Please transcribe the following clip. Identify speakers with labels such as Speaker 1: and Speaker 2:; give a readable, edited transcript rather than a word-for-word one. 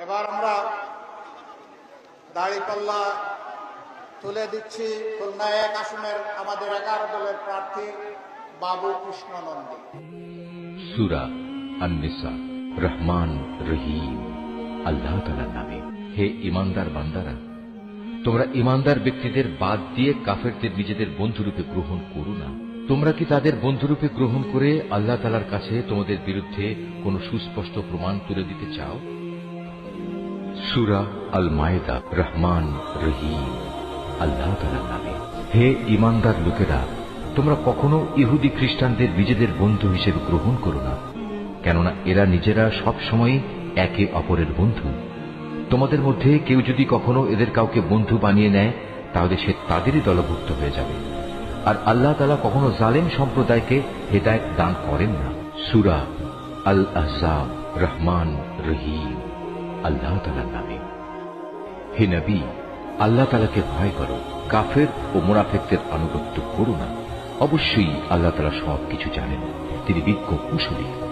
Speaker 1: এবার আমরা দাঁড়িপাল্লা তুলে দিচ্ছি খুলনা 1 আসনের আমাদের 11 দলের প্রার্থী বাবু কৃষ্ণ নন্দী।
Speaker 2: সূরা আন-নিসা। রহমান রহিম আল্লাহ তাআলার নামে। হে ঈমানদার বান্দারা, তোমরা ঈমানদার ব্যক্তিদের বাদ দিয়ে কাফেরদের নিজেদের বন্ধুরূপে গ্রহণ করো না। তোমরা কি তাদের বন্ধুরূপে গ্রহণ করে আল্লাহ তাআলার কাছে তোমাদের বিরুদ্ধে কোন সুস্পষ্ট প্রমাণ তুলে দিতে চাও? সূরা আল মায়েদা। রহমান রহিম আল্লাহ তাআলার নামে। হে ঈমানদার লোকেরা, তোমরা কখনো ইহুদি খ্রিস্টানদের নিজেদের বন্ধু হিসেবে গ্রহণ করো না, কেননা এরা নিজেরা সবসময় একে অপরের বন্ধু। তোমাদের মধ্যে কেউ যদি কখনো এদের কাউকে বন্ধু বানিয়ে নেয়, তাহলে সে তাদেরই দলভুক্ত হয়ে যাবে। আর আল্লাহ তাআলা কখনো জালেম সম্প্রদায়কে হেদায়েত দান করেন না। সূরা আল আহজাব। রহমান রহিম আল্লাহ তাআলার নামে। হে নবী, আল্লাহ তাআলাকে ভয় করো, কাফের ও মুনাফিকদের আনুগত্য করো না। অবশ্যই আল্লাহ তাআলা সবকিছু জানেন, তিনি বিজ্ঞ কুশলী।